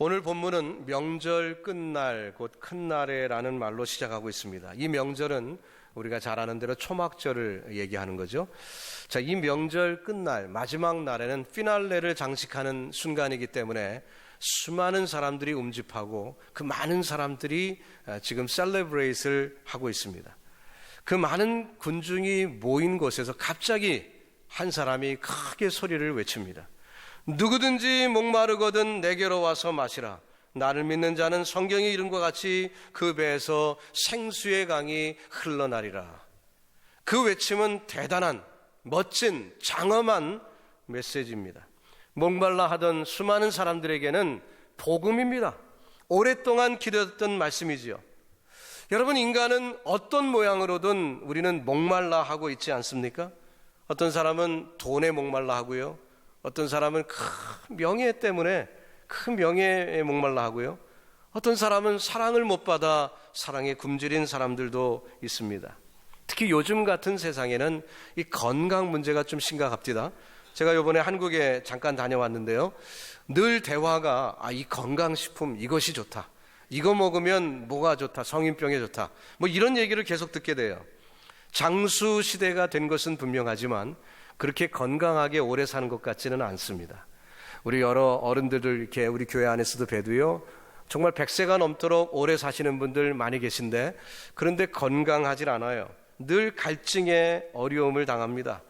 오늘 본문은 명절 끝날 곧 큰날에라는 말로 시작하고 있습니다. 이 명절은 우리가 잘 아는 대로 초막절을 얘기하는 거죠. 자, 이 명절 끝날 마지막 날에는 피날레를 장식하는 순간이기 때문에 수많은 사람들이 움집하고 그 많은 사람들이 지금 셀레브레이트를 하고 있습니다. 그 많은 군중이 모인 곳에서 갑자기 한 사람이 크게 소리를 외칩니다. 누구든지 목마르거든 내게로 와서 마시라. 나를 믿는 자는 성경이 이름과 같이 그 배에서 생수의 강이 흘러나리라. 그 외침은 대단한 멋진 장엄한 메시지입니다. 목말라 하던 수많은 사람들에게는 복음입니다. 오랫동안 기다렸던 말씀이지요. 여러분, 인간은 어떤 모양으로든 우리는 목말라 하고 있지 않습니까? 어떤 사람은 돈에 목말라 하고요, 어떤 사람은 큰 명예 때문에 큰 명예에 목말라 하고요, 어떤 사람은 사랑을 못 받아 사랑에 굶주린 사람들도 있습니다. 특히 요즘 같은 세상에는 이 건강 문제가 좀 심각합니다. 제가 이번에 한국에 잠깐 다녀왔는데요, 늘 대화가 이 건강식품 이것이 좋다, 이거 먹으면 뭐가 좋다, 성인병에 좋다, 뭐 이런 얘기를 계속 듣게 돼요. 장수 시대가 된 것은 분명하지만 그렇게 건강하게 오래 사는 것 같지는 않습니다. 우리 여러 어른들을 이렇게 우리 교회 안에서도 뵈도요, 정말 100세가 넘도록 오래 사시는 분들 많이 계신데 그런데 건강하질 않아요. 늘 갈증에 어려움을 당합니다.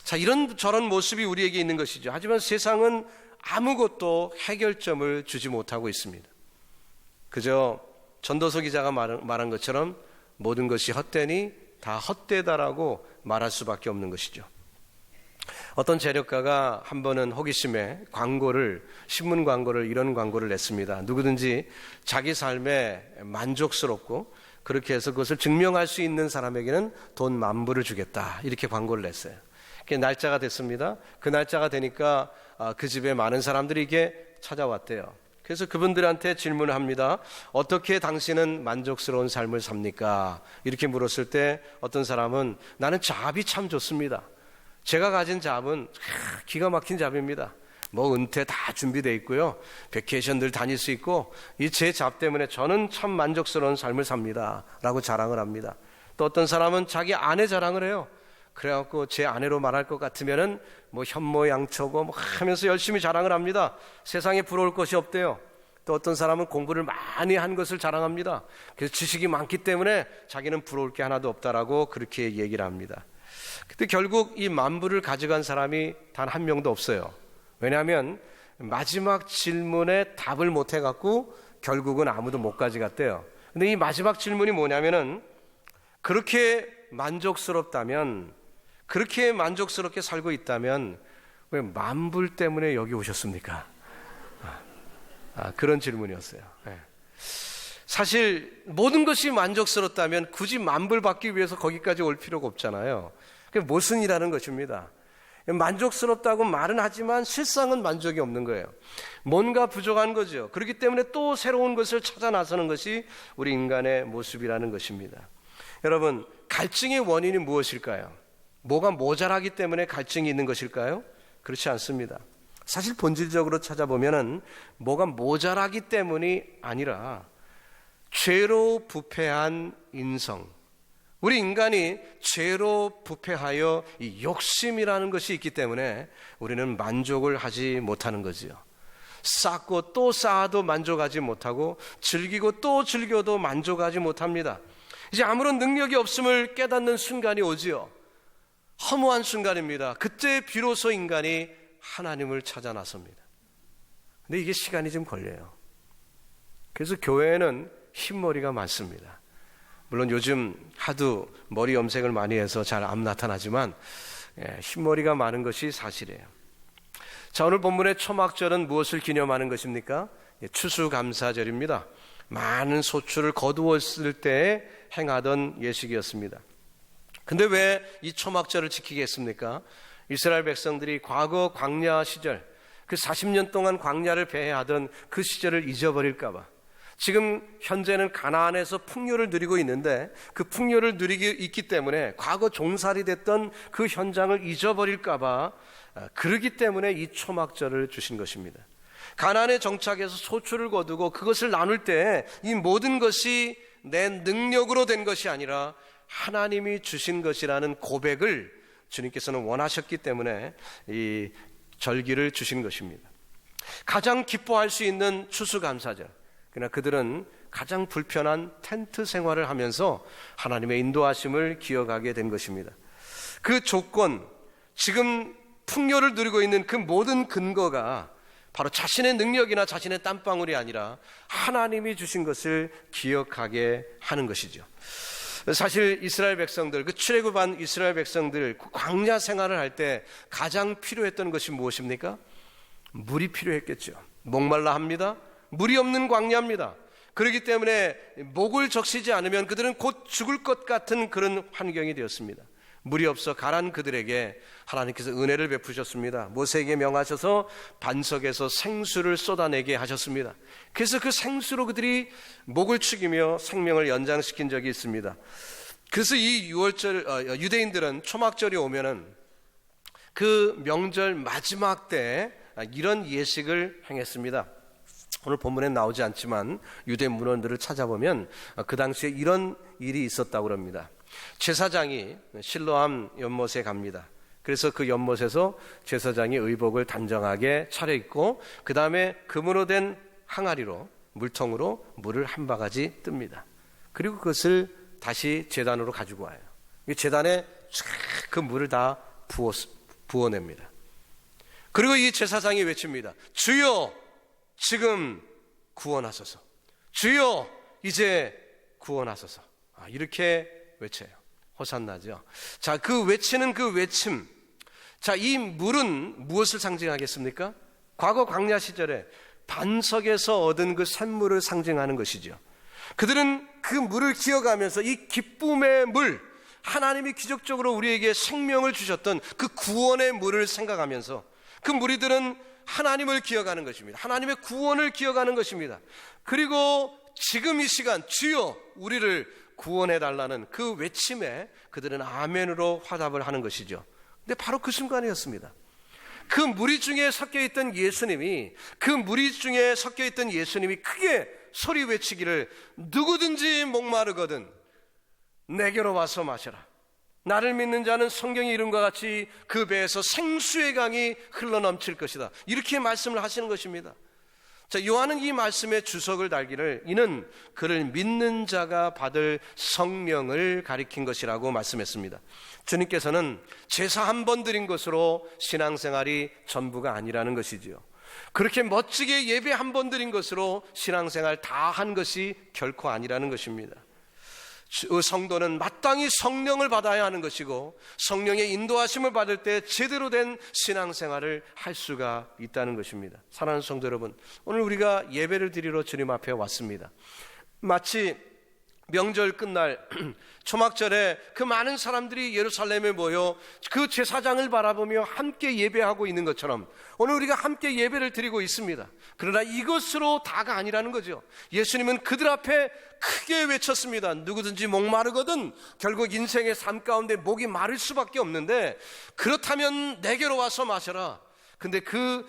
자, 이런 저런 모습이 우리에게 있는 것이죠. 하지만 세상은 아무것도 해결점을 주지 못하고 있습니다. 그저 전도서 기자가 말한 것처럼 모든 것이 헛되니 다 헛되다라고 말할 수밖에 없는 것이죠. 어떤 재력가가 한 번은 호기심에 신문 광고를 이런 광고를 냈습니다. 누구든지 자기 삶에 만족스럽고 그렇게 해서 그것을 증명할 수 있는 사람에게는 돈 10,000불을 주겠다, 이렇게 광고를 냈어요. 그게 날짜가 됐습니다. 그 날짜가 되니까 그 집에 많은 사람들이 이게 찾아왔대요. 그래서 그분들한테 질문을 합니다. 어떻게 당신은 만족스러운 삶을 삽니까? 이렇게 물었을 때 어떤 사람은 나는 잡이 참 좋습니다. 제가 가진 잡은 기가 막힌 잡입니다. 뭐 은퇴 다 준비되어 있고요, 베케이션들 다닐 수 있고, 이 제 잡 때문에 저는 참 만족스러운 삶을 삽니다 라고 자랑을 합니다. 또 어떤 사람은 자기 아내 자랑을 해요. 그래갖고 제 아내로 말할 것 같으면은 뭐 현모양처고 뭐 하면서 열심히 자랑을 합니다. 세상에 부러울 것이 없대요. 또 어떤 사람은 공부를 많이 한 것을 자랑합니다. 그래서 지식이 많기 때문에 자기는 부러울 게 하나도 없다라고 그렇게 얘기를 합니다. 근데 결국 이 10,000불을 가져간 사람이 단 한 명도 없어요. 왜냐하면 마지막 질문에 답을 못 해갖고 결국은 아무도 못 가져갔대요. 근데 이 마지막 질문이 뭐냐면은, 그렇게 만족스럽다면, 그렇게 만족스럽게 살고 있다면 왜 10,000불 때문에 여기 오셨습니까? 그런 질문이었어요. 네. 사실 모든 것이 만족스럽다면 굳이 10,000불 받기 위해서 거기까지 올 필요가 없잖아요. 그게 모순이라는 것입니다. 만족스럽다고 말은 하지만 실상은 만족이 없는 거예요. 뭔가 부족한 거죠. 그렇기 때문에 또 새로운 것을 찾아 나서는 것이 우리 인간의 모습이라는 것입니다. 여러분, 갈증의 원인이 무엇일까요? 뭐가 모자라기 때문에 갈증이 있는 것일까요? 그렇지 않습니다. 사실 본질적으로 찾아보면은 뭐가 모자라기 때문이 아니라 죄로 부패한 인성, 우리 인간이 죄로 부패하여 이 욕심이라는 것이 있기 때문에 우리는 만족을 하지 못하는 거지요. 쌓고 또 쌓아도 만족하지 못하고 즐기고 또 즐겨도 만족하지 못합니다. 이제 아무런 능력이 없음을 깨닫는 순간이 오지요. 허무한 순간입니다. 그때 비로소 인간이 하나님을 찾아 나섭니다. 근데 이게 시간이 좀 걸려요. 그래서 교회에는 흰머리가 많습니다. 물론 요즘 하도 머리 염색을 많이 해서 잘 안 나타나지만 흰머리가 많은 것이 사실이에요. 자, 오늘 본문의 초막절은 무엇을 기념하는 것입니까? 추수감사절입니다. 많은 소출을 거두었을 때 행하던 예식이었습니다. 근데 왜 이 초막절을 지키게 했습니까? 이스라엘 백성들이 과거 광야 시절, 그 40년 동안 광야를 배회하던 그 시절을 잊어버릴까 봐, 지금 현재는 가나안에서 풍요를 누리고 있는데 그 풍요를 누리고 있기 때문에 과거 종살이 됐던 그 현장을 잊어버릴까 봐, 그러기 때문에 이 초막절을 주신 것입니다. 가나안에 정착해서 소출을 거두고 그것을 나눌 때 이 모든 것이 내 능력으로 된 것이 아니라 하나님이 주신 것이라는 고백을 주님께서는 원하셨기 때문에 이 절기를 주신 것입니다. 가장 기뻐할 수 있는 추수감사절, 그러나 그들은 가장 불편한 텐트 생활을 하면서 하나님의 인도하심을 기억하게 된 것입니다. 그 조건, 지금 풍요를 누리고 있는 그 모든 근거가 바로 자신의 능력이나 자신의 땀방울이 아니라 하나님이 주신 것을 기억하게 하는 것이죠. 사실 이스라엘 백성들, 그 출애굽한 이스라엘 백성들 광야 생활을 할 때 가장 필요했던 것이 무엇입니까? 물이 필요했겠죠. 목말라 합니다. 물이 없는 광야입니다. 그렇기 때문에 목을 적시지 않으면 그들은 곧 죽을 것 같은 그런 환경이 되었습니다. 물이 없어 가난 그들에게 하나님께서 은혜를 베푸셨습니다. 모세에게 명하셔서 반석에서 생수를 쏟아내게 하셨습니다. 그래서 그 생수로 그들이 목을 축이며 생명을 연장시킨 적이 있습니다. 그래서 이 유대인들은 초막절이 오면은 그 명절 마지막 때 이런 예식을 행했습니다. 오늘 본문에 나오지 않지만 유대 문헌들을 찾아보면 그 당시에 이런 일이 있었다고 합니다. 제사장이 실로암 연못에 갑니다. 그래서 그 연못에서 제사장이 의복을 단정하게 차려입고 그 다음에 금으로 된 항아리로 물통으로 물을 한 바가지 뜹니다. 그리고 그것을 다시 제단으로 가지고 와요. 제단에 그 물을 다 부어냅니다. 그리고 이 제사장이 외칩니다. 주여 지금 구원하소서. 주여 이제 구원하소서. 이렇게 외쳐요. 호산나죠. 자, 그 외치는 그 외침. 자, 이 물은 무엇을 상징하겠습니까? 과거 광야 시절에 반석에서 얻은 그 샘물을 상징하는 것이죠. 그들은 그 물을 기억하면서 이 기쁨의 물, 하나님이 기적적으로 우리에게 생명을 주셨던 그 구원의 물을 생각하면서 그 무리들은 하나님을 기억하는 것입니다. 하나님의 구원을 기억하는 것입니다. 그리고 지금 이 시간 주여 우리를 구원해달라는 그 외침에 그들은 아멘으로 화답을 하는 것이죠. 근데 바로 그 순간이었습니다. 그 무리 중에 섞여있던 예수님이 크게 소리 외치기를 누구든지 목마르거든 내게로 와서 마셔라. 나를 믿는 자는 성경이 이름과 같이 그 배에서 생수의 강이 흘러넘칠 것이다. 이렇게 말씀을 하시는 것입니다. 자, 요한은 이 말씀에 주석을 달기를 이는 그를 믿는 자가 받을 성령을 가리킨 것이라고 말씀했습니다. 주님께서는 제사 한 번 드린 것으로 신앙생활이 전부가 아니라는 것이지요. 그렇게 멋지게 예배 한 번 드린 것으로 신앙생활 다 한 것이 결코 아니라는 것입니다. 성도는 마땅히 성령을 받아야 하는 것이고 성령의 인도하심을 받을 때 제대로 된 신앙생활을 할 수가 있다는 것입니다. 사랑하는 성도 여러분, 오늘 우리가 예배를 드리러 주님 앞에 왔습니다. 마치 명절 끝날 초막절에 그 많은 사람들이 예루살렘에 모여 그 제사장을 바라보며 함께 예배하고 있는 것처럼 오늘 우리가 함께 예배를 드리고 있습니다. 그러나 이것으로 다가 아니라는 거죠. 예수님은 그들 앞에 크게 외쳤습니다. 누구든지 목마르거든 결국 인생의 삶 가운데 목이 마를 수밖에 없는데 그렇다면 내게로 와서 마셔라. 근데 그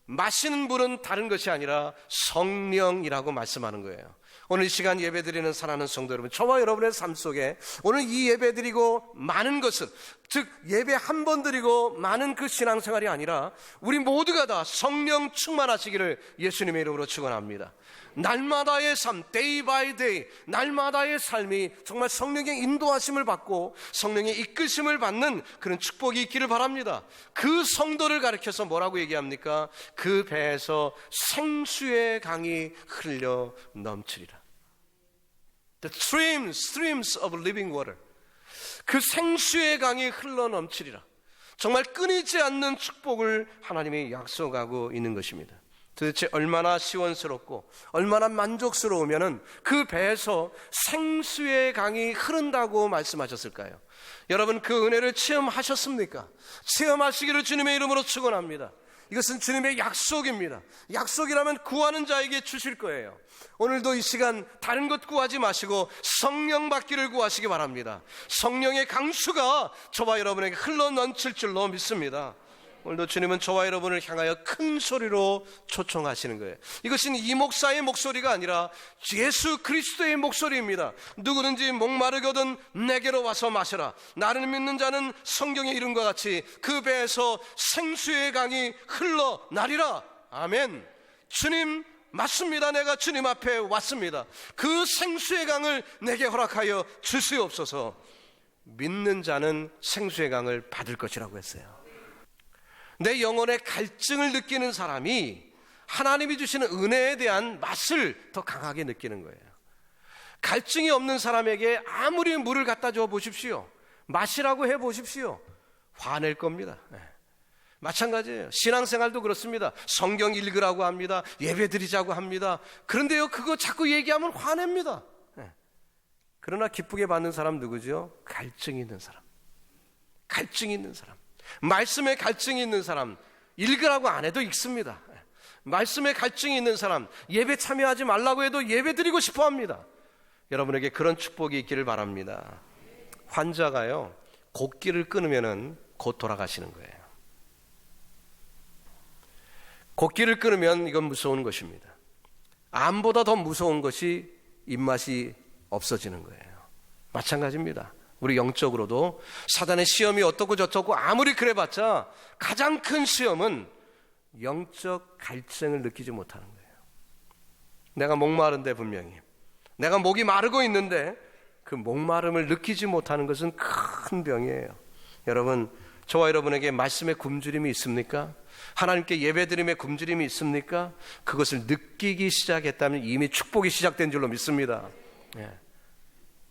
마시는 물은 다른 것이 아니라 성령이라고 말씀하는 거예요. 오늘 이 시간 예배드리는 사랑하는 성도 여러분, 저와 여러분의 삶 속에 오늘 이 예배드리고 많은 것은, 즉 예배 한 번 드리고 많은 그 신앙생활이 아니라 우리 모두가 다 성령 충만하시기를 예수님의 이름으로 축원합니다. 날마다의 삶, day by day, 날마다의 삶이 정말 성령의 인도하심을 받고 성령의 이끄심을 받는 그런 축복이 있기를 바랍니다. 그 성도를 가리켜서 뭐라고 얘기합니까? 그 배에서 생수의 강이 흘려 넘치리라. The streams of living water. 그 생수의 강이 흘러 넘치리라. 정말 끊이지 않는 축복을 하나님이 약속하고 있는 것입니다. 도대체 얼마나 시원스럽고 얼마나 만족스러우면은 그 배에서 생수의 강이 흐른다고 말씀하셨을까요? 여러분 그 은혜를 체험하셨습니까? 체험하시기를 주님의 이름으로 축원합니다. 이것은 주님의 약속입니다. 약속이라면 구하는 자에게 주실 거예요. 오늘도 이 시간 다른 것 구하지 마시고 성령 받기를 구하시기 바랍니다. 성령의 강수가 저와 여러분에게 흘러 넘칠 줄로 믿습니다. 오늘도 주님은 저와 여러분을 향하여 큰 소리로 초청하시는 거예요. 이것은 이 목사의 목소리가 아니라 예수 그리스도의 목소리입니다. 누구든지 목마르거든 내게로 와서 마셔라. 나를 믿는 자는 성경의 이름과 같이 그 배에서 생수의 강이 흘러나리라. 아멘. 주님 맞습니다. 내가 주님 앞에 왔습니다. 그 생수의 강을 내게 허락하여 주시옵소서. 믿는 자는 생수의 강을 받을 것이라고 했어요. 내 영혼의 갈증을 느끼는 사람이 하나님이 주시는 은혜에 대한 맛을 더 강하게 느끼는 거예요. 갈증이 없는 사람에게 아무리 물을 갖다 줘 보십시오. 마시라고 해 보십시오. 화낼 겁니다. 마찬가지예요. 신앙생활도 그렇습니다. 성경 읽으라고 합니다. 예배 드리자고 합니다. 그런데요, 그거 자꾸 얘기하면 화냅니다. 그러나 기쁘게 받는 사람 누구죠? 갈증이 있는 사람. 갈증이 있는 사람. 말씀에 갈증이 있는 사람, 읽으라고 안 해도 읽습니다. 말씀에 갈증이 있는 사람, 예배 참여하지 말라고 해도 예배 드리고 싶어 합니다. 여러분에게 그런 축복이 있기를 바랍니다. 환자가요, 곡기를 끊으면 곧 돌아가시는 거예요. 곡기를 끊으면 이건 무서운 것입니다. 암보다 더 무서운 것이 입맛이 없어지는 거예요. 마찬가지입니다. 우리 영적으로도 사단의 시험이 어떻고 저떻고 아무리 그래봤자 가장 큰 시험은 영적 갈증을 느끼지 못하는 거예요. 내가 목마른데 분명히 내가 목이 마르고 있는데 그 목마름을 느끼지 못하는 것은 큰 병이에요. 여러분, 저와 여러분에게 말씀의 굶주림이 있습니까? 하나님께 예배드림의 굶주림이 있습니까? 그것을 느끼기 시작했다면 이미 축복이 시작된 줄로 믿습니다.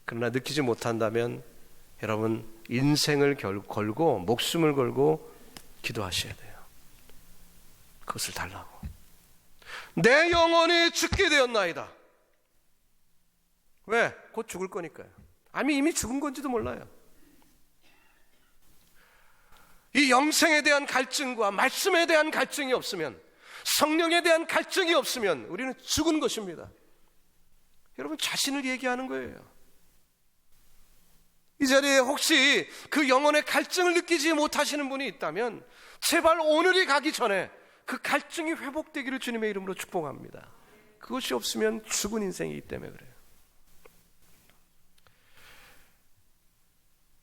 그러나 느끼지 못한다면 여러분 인생을 걸고 목숨을 걸고 기도하셔야 돼요. 그것을 달라고. 내 영혼이 죽게 되었나이다. 왜? 곧 죽을 거니까요. 아니 이미 죽은 건지도 몰라요. 이 영생에 대한 갈증과 말씀에 대한 갈증이 없으면, 성령에 대한 갈증이 없으면 우리는 죽은 것입니다. 여러분 자신을 얘기하는 거예요. 이 자리에 혹시 그 영혼의 갈증을 느끼지 못하시는 분이 있다면 제발 오늘이 가기 전에 그 갈증이 회복되기를 주님의 이름으로 축복합니다. 그것이 없으면 죽은 인생이기 때문에 그래요.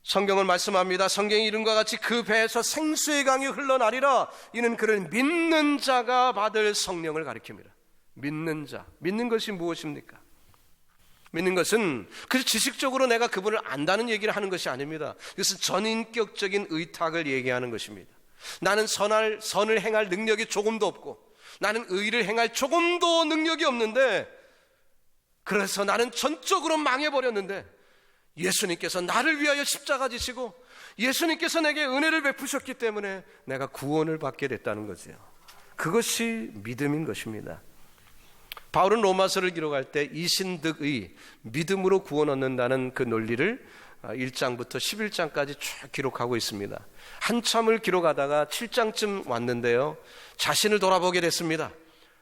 성경을 말씀합니다. 성경의 이름과 같이 그 배에서 생수의 강이 흘러나리라. 이는 그를 믿는 자가 받을 성령을 가리킵니다. 믿는 자, 믿는 것이 무엇입니까? 믿는 것은 그 지식적으로 내가 그분을 안다는 얘기를 하는 것이 아닙니다. 이것은 전인격적인 의탁을 얘기하는 것입니다. 나는 선을 행할 능력이 조금도 없고 나는 의를 행할 조금도 능력이 없는데, 그래서 나는 전적으로 망해버렸는데 예수님께서 나를 위하여 십자가 지시고 예수님께서 내게 은혜를 베푸셨기 때문에 내가 구원을 받게 됐다는 거죠. 그것이 믿음인 것입니다. 바울은 로마서를 기록할 때 이신득의 믿음으로 구원 얻는다는 그 논리를 1장부터 11장까지 쭉 기록하고 있습니다. 한참을 기록하다가 7장쯤 왔는데요, 자신을 돌아보게 됐습니다.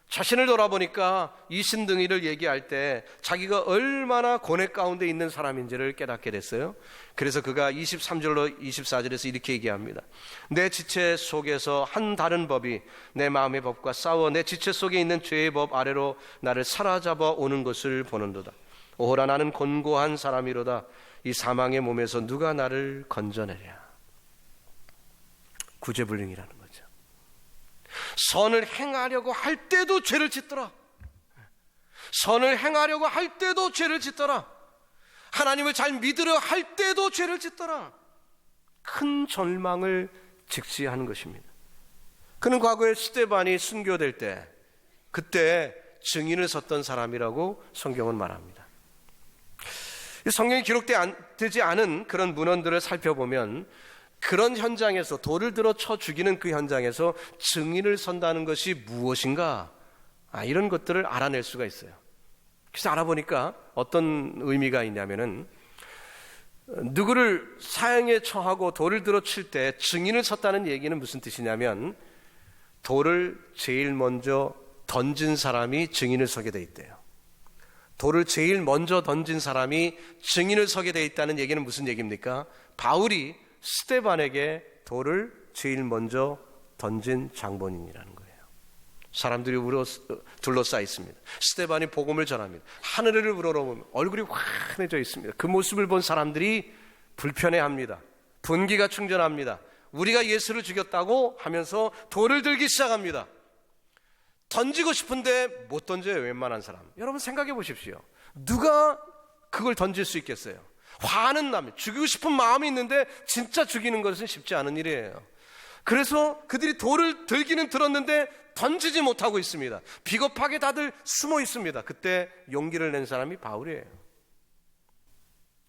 자신을 돌아보니까 이신등이를 얘기할 때 자기가 얼마나 고뇌 가운데 있는 사람인지를 깨닫게 됐어요. 그래서 그가 23절로 24절에서 이렇게 얘기합니다. 내 지체 속에서 한 다른 법이 내 마음의 법과 싸워 내 지체 속에 있는 죄의 법 아래로 나를 사로잡아 오는 것을 보는도다. 오호라, 나는 곤고한 사람이로다. 이 사망의 몸에서 누가 나를 건져내랴. 구제불능이라는 거죠. 선을 행하려고 할 때도 죄를 짓더라. 선을 행하려고 할 때도 죄를 짓더라. 하나님을 잘 믿으려 할 때도 죄를 짓더라. 큰 절망을 직시하는 것입니다. 그는 과거에 스데반이 순교될 때 그때 증인을 섰던 사람이라고 성경은 말합니다. 성경이 기록되지 않은 그런 문헌들을 살펴보면 그런 현장에서 돌을 들어 쳐 죽이는 그 현장에서 증인을 선다는 것이 무엇인가, 이런 것들을 알아낼 수가 있어요. 그래서 알아보니까 어떤 의미가 있냐면은, 누구를 사형에 처하고 돌을 들어 칠 때 증인을 섰다는 얘기는 무슨 뜻이냐면, 돌을 제일 먼저 던진 사람이 증인을 서게 돼 있대요. 돌을 제일 먼저 던진 사람이 증인을 서게 돼 있다는 얘기는 무슨 얘기입니까? 바울이 스데반에게 돌을 제일 먼저 던진 장본인이라는 거예요. 사람들이 둘러싸여 있습니다. 스데반이 복음을 전합니다. 하늘을 우러러보면 얼굴이 환해져 있습니다. 그 모습을 본 사람들이 불편해합니다. 분기가 충전합니다. 우리가 예수를 죽였다고 하면서 돌을 들기 시작합니다. 던지고 싶은데 못 던져요, 웬만한 사람. 여러분 생각해 보십시오. 누가 그걸 던질 수 있겠어요? 화는 납니다. 죽이고 싶은 마음이 있는데 진짜 죽이는 것은 쉽지 않은 일이에요. 그래서 그들이 돌을 들기는 들었는데 던지지 못하고 있습니다. 비겁하게 다들 숨어 있습니다. 그때 용기를 낸 사람이 바울이에요.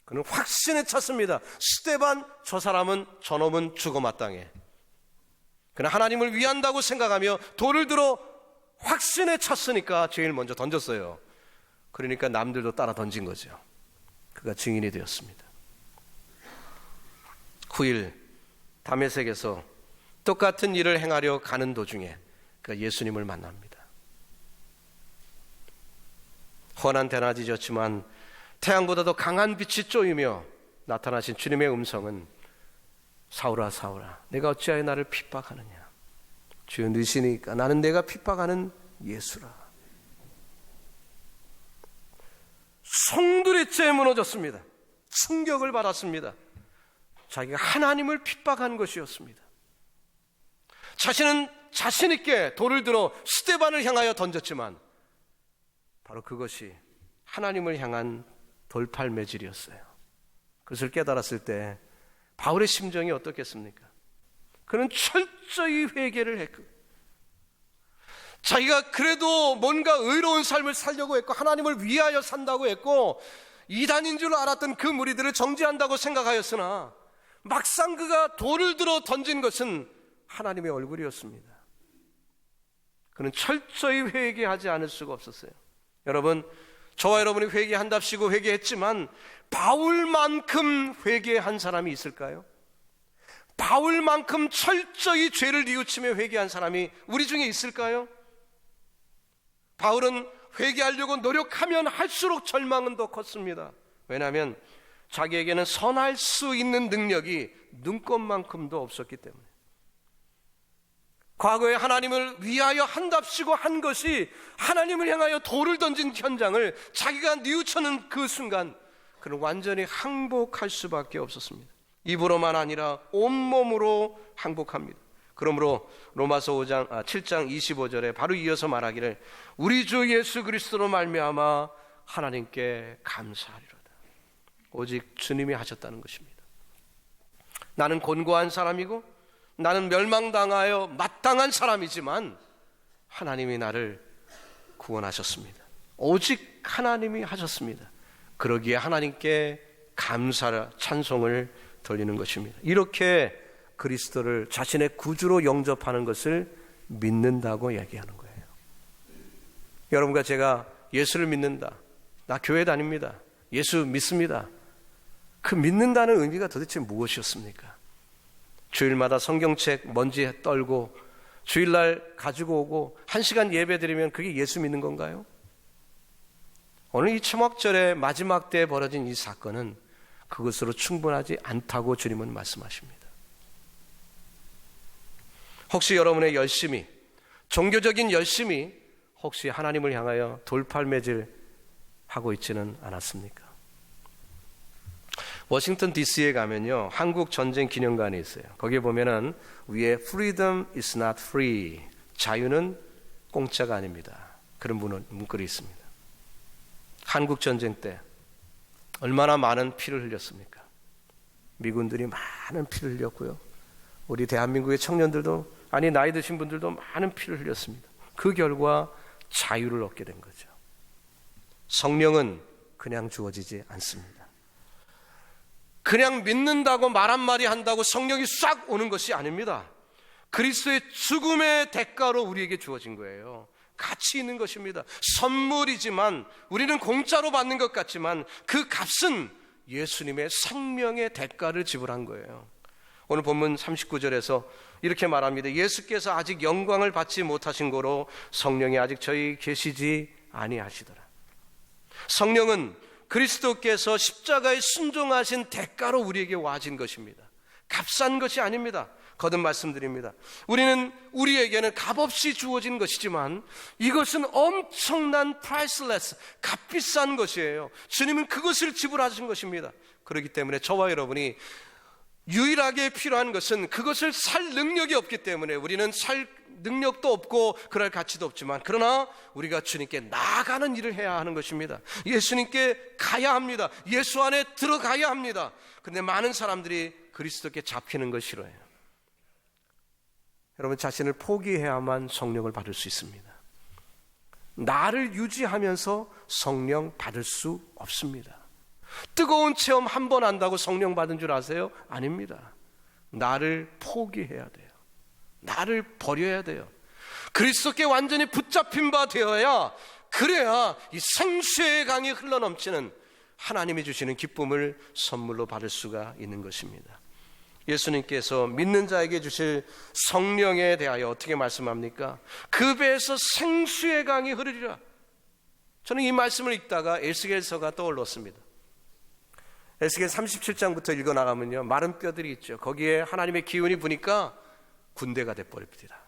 그는 확신에 찼습니다. 스데반, 저 사람은, 저놈은 죽어 마땅해. 그는 하나님을 위한다고 생각하며 돌을 들어 확신에 찼으니까 제일 먼저 던졌어요. 그러니까 남들도 따라 던진 거죠. 그가 증인이 되었습니다. 후일 다메섹에서 똑같은 일을 행하려 가는 도중에 그가 예수님을 만납니다. 훤한 대낮이었지만 태양보다도 강한 빛이 쪼이며 나타나신 주님의 음성은 사울아 사울아 내가 어찌하여 나를 핍박하느냐. 주여 느시니까 나는 내가 핍박하는 예수라. 송두리째 무너졌습니다. 충격을 받았습니다. 자기가 하나님을 핍박한 것이었습니다. 자신은 자신 있게 돌을 들어 스데반을 향하여 던졌지만 바로 그것이 하나님을 향한 돌팔매질이었어요. 그것을 깨달았을 때 바울의 심정이 어떻겠습니까? 그는 철저히 회개를 했고 자기가 그래도 뭔가 의로운 삶을 살려고 했고 하나님을 위하여 산다고 했고 이단인 줄 알았던 그 무리들을 정죄한다고 생각하였으나 막상 그가 돌을 들어 던진 것은 하나님의 얼굴이었습니다. 그는 철저히 회개하지 않을 수가 없었어요. 여러분, 저와 여러분이 회개한답시고 회개했지만 바울만큼 회개한 사람이 있을까요? 바울만큼 철저히 죄를 뉘우치며 회개한 사람이 우리 중에 있을까요? 바울은 회개하려고 노력하면 할수록 절망은 더 컸습니다. 왜냐하면 자기에게는 선할 수 있는 능력이 눈꼽만큼도 없었기 때문에. 과거에 하나님을 위하여 한답시고 한 것이 하나님을 향하여 돌을 던진 현장을 자기가 뉘우쳐는 그 순간 그는 완전히 항복할 수밖에 없었습니다. 입으로만 아니라 온몸으로 항복합니다. 그러므로 로마서 7장 25절에 바로 이어서 말하기를 우리 주 예수 그리스도로 말미암아 하나님께 감사하리로다. 오직 주님이 하셨다는 것입니다. 나는 곤고한 사람이고 나는 멸망당하여 마땅한 사람이지만 하나님이 나를 구원하셨습니다. 오직 하나님이 하셨습니다. 그러기에 하나님께 감사와 찬송을 돌리는 것입니다. 이렇게 그리스도를 자신의 구주로 영접하는 것을 믿는다고 얘기하는 거예요. 여러분과 제가 예수를 믿는다, 나 교회 다닙니다, 예수 믿습니다. 그 믿는다는 의미가 도대체 무엇이었습니까? 주일마다 성경책 먼지에 떨고 주일날 가지고 오고 1시간 예배 드리면 그게 예수 믿는 건가요? 오늘 이 초막절의 마지막 때에 벌어진 이 사건은 그것으로 충분하지 않다고 주님은 말씀하십니다. 혹시 여러분의 열심이, 종교적인 열심이 혹시 하나님을 향하여 돌팔매질 하고 있지는 않았습니까? 워싱턴 DC에 가면요, 한국 전쟁 기념관이 있어요. 거기에 보면은 위에 Freedom is not free, 자유는 공짜가 아닙니다. 그런 문구리 있습니다. 한국 전쟁 때 얼마나 많은 피를 흘렸습니까? 미군들이 많은 피를 흘렸고요. 우리 대한민국의 청년들도, 아니 나이 드신 분들도 많은 피를 흘렸습니다. 그 결과 자유를 얻게 된 거죠. 성령은 그냥 주어지지 않습니다. 그냥 믿는다고 말 한마디 한다고 성령이 싹 오는 것이 아닙니다. 그리스도의 죽음의 대가로 우리에게 주어진 거예요. 가치 있는 것입니다. 선물이지만 우리는 공짜로 받는 것 같지만 그 값은 예수님의 생명의 대가를 지불한 거예요. 오늘 본문 39절에서 이렇게 말합니다. 예수께서 아직 영광을 받지 못하신 거로 성령이 아직 저희 계시지 아니하시더라. 성령은 그리스도께서 십자가에 순종하신 대가로 우리에게 와진 것입니다. 값싼 것이 아닙니다. 거듭 말씀드립니다. 우리에게는 값없이 주어진 것이지만 이것은 엄청난 priceless, 값비싼 것이에요. 주님은 그것을 지불하신 것입니다. 그렇기 때문에 저와 여러분이 유일하게 필요한 것은 그것을 살 능력이 없기 때문에 우리는 살 능력도 없고 그럴 가치도 없지만, 그러나 우리가 주님께 나아가는 일을 해야 하는 것입니다. 예수님께 가야 합니다. 예수 안에 들어가야 합니다. 그런데 많은 사람들이 그리스도께 잡히는 걸 싫어해요. 여러분, 자신을 포기해야만 성령을 받을 수 있습니다. 나를 유지하면서 성령 받을 수 없습니다. 뜨거운 체험 한 번 한다고 성령 받은 줄 아세요? 아닙니다. 나를 포기해야 돼요. 나를 버려야 돼요. 그리스도께 완전히 붙잡힌 바 되어야, 그래야 이 생수의 강이 흘러넘치는 하나님이 주시는 기쁨을 선물로 받을 수가 있는 것입니다. 예수님께서 믿는 자에게 주실 성령에 대하여 어떻게 말씀합니까? 그 배에서 생수의 강이 흐르리라. 저는 이 말씀을 읽다가 에스겔서가 떠올랐습니다. 에스겔 37장부터 읽어나가면요, 마른 뼈들이 있죠. 거기에 하나님의 기운이 부니까 군대가 돼버립니다.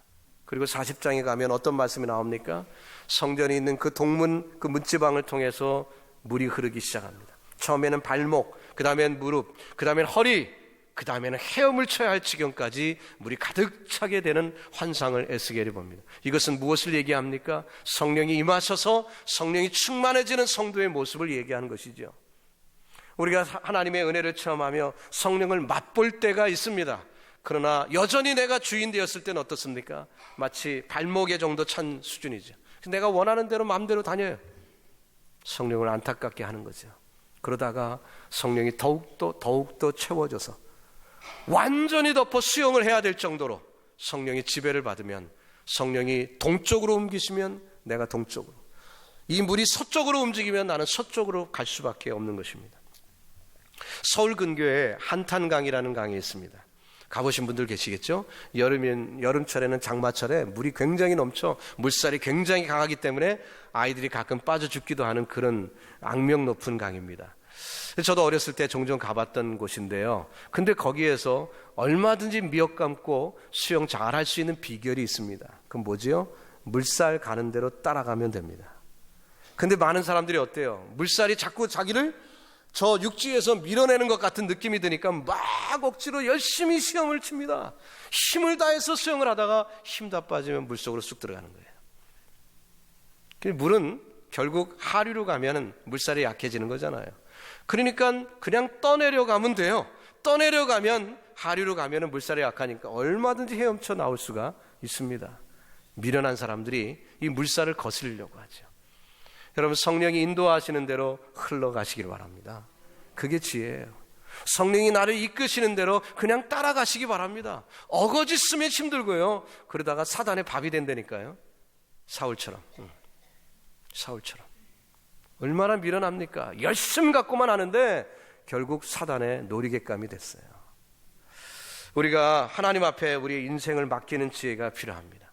그리고 40장에 가면 어떤 말씀이 나옵니까? 성전이 있는 그 동문, 그 문지방을 통해서 물이 흐르기 시작합니다. 처음에는 발목, 그 다음엔 무릎, 그 다음엔 허리, 그 다음에는 헤엄을 쳐야 할 지경까지 물이 가득 차게 되는 환상을 에스겔이 봅니다. 이것은 무엇을 얘기합니까? 성령이 임하셔서 성령이 충만해지는 성도의 모습을 얘기하는 것이죠. 우리가 하나님의 은혜를 체험하며 성령을 맛볼 때가 있습니다. 그러나 여전히 내가 주인 되었을 때는 어떻습니까? 마치 발목에 정도 찬 수준이죠. 내가 원하는 대로 마음대로 다녀요. 성령을 안타깝게 하는 거죠. 그러다가 성령이 더욱더 채워져서 완전히 덮어 수용을 해야 될 정도로 성령이 지배를 받으면, 성령이 동쪽으로 옮기시면 내가 동쪽으로, 이 물이 서쪽으로 움직이면 나는 서쪽으로 갈 수밖에 없는 것입니다. 서울 근교에 한탄강이라는 강이 있습니다. 가보신 분들 계시겠죠? 여름철에는 장마철에 물이 굉장히 넘쳐 물살이 굉장히 강하기 때문에 아이들이 가끔 빠져 죽기도 하는 그런 악명 높은 강입니다. 저도 어렸을 때 종종 가봤던 곳인데요. 근데 거기에서 얼마든지 미역 감고 수영 잘할 수 있는 비결이 있습니다. 그건 뭐지요? 물살 가는 대로 따라가면 됩니다. 근데 많은 사람들이 어때요? 물살이 자꾸 자기를 저 육지에서 밀어내는 것 같은 느낌이 드니까 막 억지로 열심히 수영을 칩니다. 힘을 다해서 수영을 하다가 힘 다 빠지면 물속으로 쑥 들어가는 거예요. 물은 결국 하류로 가면 물살이 약해지는 거잖아요. 그러니까 그냥 떠내려가면 돼요. 떠내려가면, 하류로 가면 물살이 약하니까 얼마든지 헤엄쳐 나올 수가 있습니다. 미련한 사람들이 이 물살을 거스르려고 하죠. 여러분, 성령이 인도하시는 대로 흘러가시길 바랍니다. 그게 지혜예요. 성령이 나를 이끄시는 대로 그냥 따라가시기 바랍니다. 어거지쓰면 힘들고요. 그러다가 사단의 밥이 된다니까요. 사울처럼. 얼마나 미련합니까? 열심 갖고만 하는데 결국 사단의 놀이객감이 됐어요. 우리가 하나님 앞에 우리의 인생을 맡기는 지혜가 필요합니다.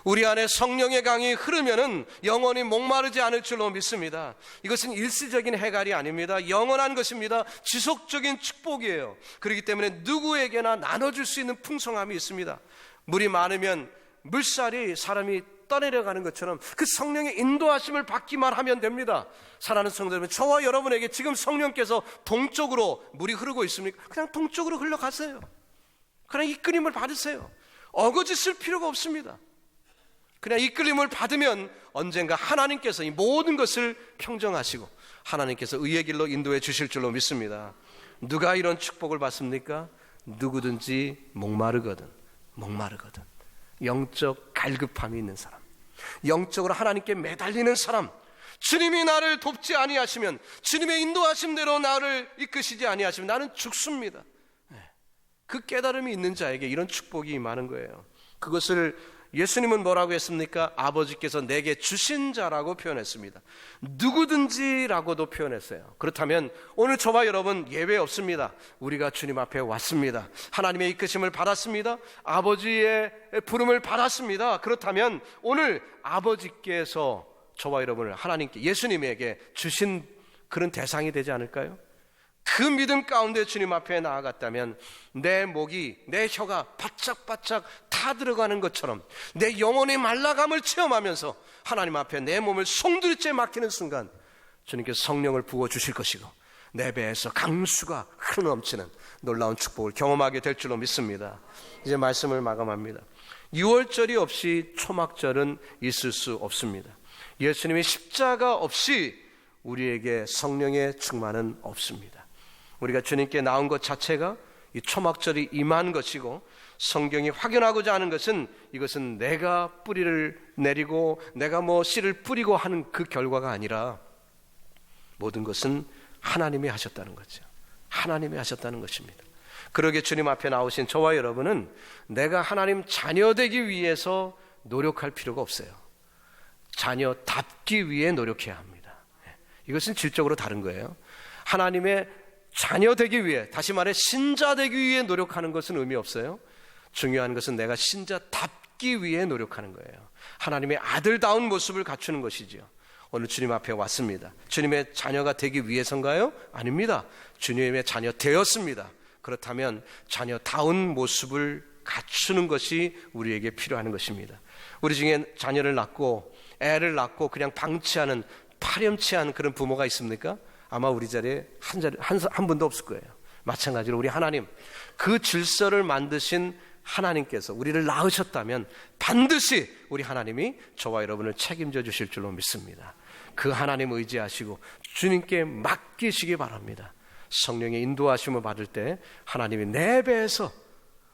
우리 안에 성령의 강이 흐르면은 영원히 목마르지 않을 줄로 믿습니다. 이것은 일시적인 해갈이 아닙니다. 영원한 것입니다. 지속적인 축복이에요. 그렇기 때문에 누구에게나 나눠줄 수 있는 풍성함이 있습니다. 물이 많으면 물살이 사람이 떠내려가는 것처럼 그 성령의 인도하심을 받기만 하면 됩니다. 사랑하는 성도 여러분, 저와 여러분에게 지금 성령께서 동쪽으로 물이 흐르고 있습니까? 그냥 동쪽으로 흘러가세요. 그냥 이끌림을 받으세요. 어거지 쓸 필요가 없습니다. 그냥 이끌림을 받으면 언젠가 하나님께서 이 모든 것을 평정하시고 하나님께서 의의 길로 인도해 주실 줄로 믿습니다. 누가 이런 축복을 받습니까? 누구든지 목마르거든. 영적 갈급함이 있는 사람, 영적으로 하나님께 매달리는 사람, 주님이 나를 돕지 아니하시면, 주님의 인도하심대로 나를 이끄시지 아니하시면 나는 죽습니다. 그 깨달음이 있는 자에게 이런 축복이 임하는 거예요. 그것을 예수님은 뭐라고 했습니까? 아버지께서 내게 주신 자라고 표현했습니다. 누구든지라고도 표현했어요. 그렇다면 오늘 저와 여러분 예외 없습니다. 우리가 주님 앞에 왔습니다. 하나님의 이끄심을 받았습니다. 아버지의 부름을 받았습니다. 그렇다면 오늘 아버지께서 저와 여러분을 하나님께, 예수님에게 주신 그런 대상이 되지 않을까요? 그 믿음 가운데 주님 앞에 나아갔다면 내 목이, 내 혀가 바짝바짝 타 들어가는 것처럼 내 영혼의 말라감을 체험하면서 하나님 앞에 내 몸을 송두리째 맡기는 순간 주님께서 성령을 부어주실 것이고 내 배에서 강수가 흘러넘치는 놀라운 축복을 경험하게 될 줄로 믿습니다. 이제 말씀을 마감합니다. 유월절이 없이 초막절은 있을 수 없습니다. 예수님의 십자가 없이 우리에게 성령의 충만은 없습니다. 우리가 주님께 나온 것 자체가 이 초막절이 임한 것이고, 성경이 확인하고자 하는 것은 이것은 내가 뿌리를 내리고 내가 씨를 뿌리고 하는 그 결과가 아니라 모든 것은 하나님이 하셨다는 거죠. 하나님이 하셨다는 것입니다. 그러게 주님 앞에 나오신 저와 여러분은 내가 하나님 자녀 되기 위해서 노력할 필요가 없어요. 자녀답기 위해 노력해야 합니다. 이것은 질적으로 다른 거예요. 하나님의 자녀 되기 위해, 다시 말해 신자 되기 위해 노력하는 것은 의미 없어요. 중요한 것은 내가 신자답기 위해 노력하는 거예요. 하나님의 아들다운 모습을 갖추는 것이지요. 오늘 주님 앞에 왔습니다. 주님의 자녀가 되기 위해서인가요? 아닙니다. 주님의 자녀 되었습니다. 그렇다면 자녀다운 모습을 갖추는 것이 우리에게 필요한 것입니다. 우리 중에 자녀를 낳고 애를 낳고 그냥 방치하는, 파렴치한 그런 부모가 있습니까? 아마 우리 자리에 한 분도 없을 거예요. 마찬가지로 우리 하나님, 그 질서를 만드신 하나님께서 우리를 낳으셨다면 반드시 우리 하나님이 저와 여러분을 책임져 주실 줄로 믿습니다. 그 하나님 의지하시고 주님께 맡기시기 바랍니다. 성령의 인도하심을 받을 때 하나님이 내 배에서,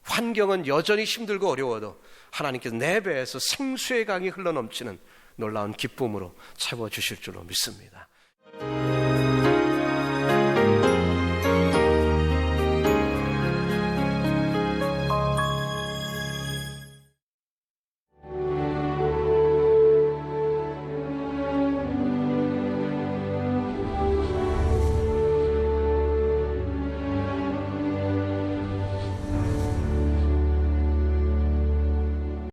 환경은 여전히 힘들고 어려워도 하나님께서 내 배에서 생수의 강이 흘러넘치는 놀라운 기쁨으로 채워주실 줄로 믿습니다.